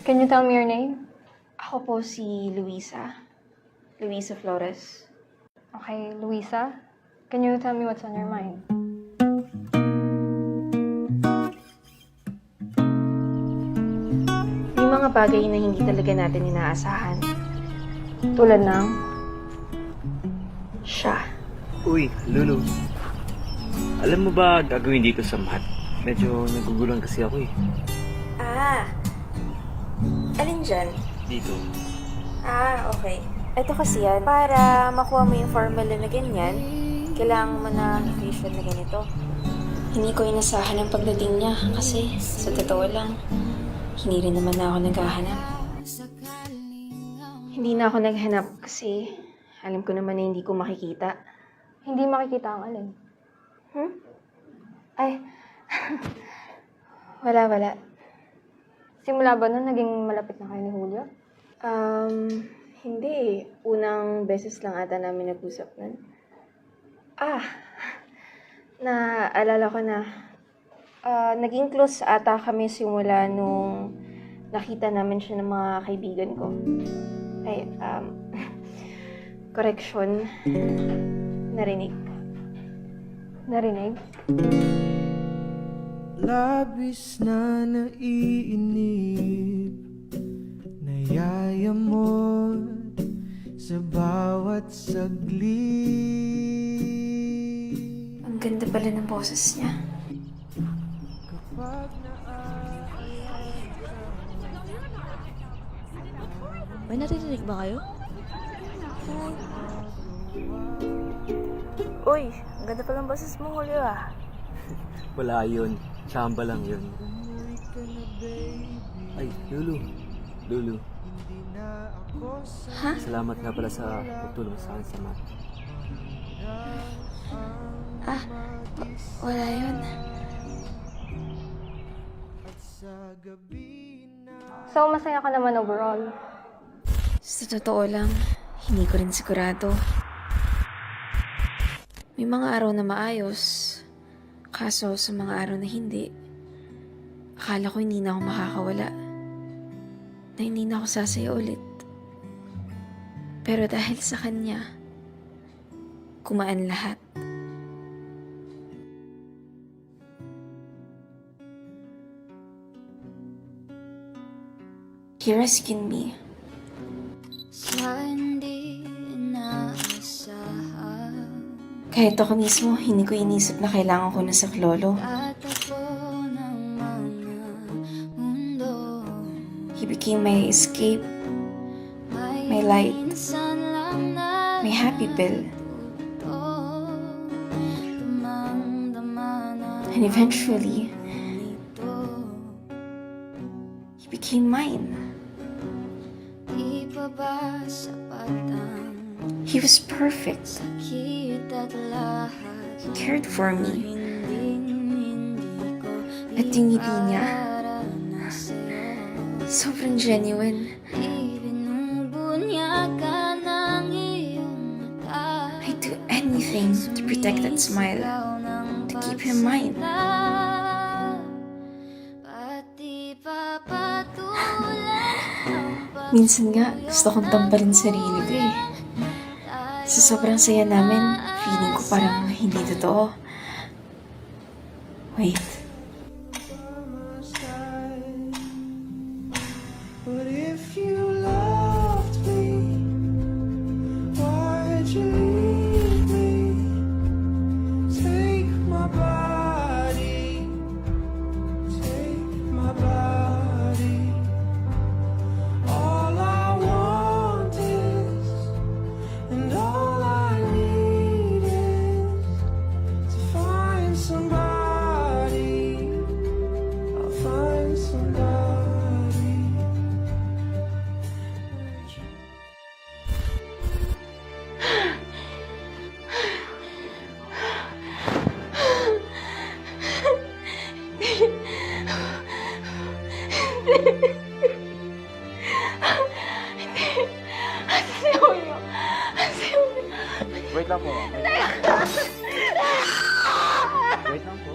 Can you tell me your name? Ako po si Luisa. Luisa Flores. Okay, Luisa. Can you tell me what's on your mind? May mga bagay na hindi talaga natin inaasahan. Tulad ng... Siya. Uy, Lulu. Alam mo ba gagawin dito sa math? Medyo nagugulan kasi ako eh. Alin dyan? Dito. Okay. Ito kasi yan, para makuha mo yung formula na ganyan, kailangan mo na equation na ganito. Hindi ko inasahan ang pagdating niya kasi sa totoo lang, hindi rin naman na ako naghahanap. Hindi na ako naghanap kasi alam ko naman na hindi ko makikita. Hindi makikita ang alin. Ay, wala. Simula ba nun, naging malapit na kayo ni Julio? Hindi. Unang beses lang ata namin nag-usap nun. Naalala ko na. Naging close ata kami simula nung nakita namin siya ng mga kaibigan ko. Ay, correction. Narinig. Narinig? Labis na naiinip, nayayamot sa bawat saglit. Ang ganda pala ng boses niya. Kapag May naririnig ba kayo? Uy, ang ganda pala ng boses mo, Julio ah. Wala yun. Chamba lang yun. Ay, Lulu. Ha? Salamat nga pala sa pagtulong sa akin sa math. Wala yun. So, masaya ka naman overall. Sa totoo lang, hindi ko rin sigurado. May mga araw na maayos. Kaso sa mga araw na hindi, akala ko hindi na ako makakawala. Na hindi na ako sasaya ulit. Pero dahil sa kanya, kumaan lahat. He rescued me. Kahit ako mismo, hindi ko inisip na kailangan ko na sa lolo. He became my escape, my light, my happy pill. And eventually, he became mine. He was perfect. He cared for me. At yung ngiti niya, sobrang genuine. I'd do anything to protect that smile, to keep him mine. Minsan nga, gusto kong tampalin sarili ko eh. Sa sobrang saya namin, feeling ko parang hindi totoo. Wait. But if you loved me, why'd you leave me? Take my body, take my body. All I want is, and all I need is to find somebody. I'll find somebody. Wait lang po. Wait lang po.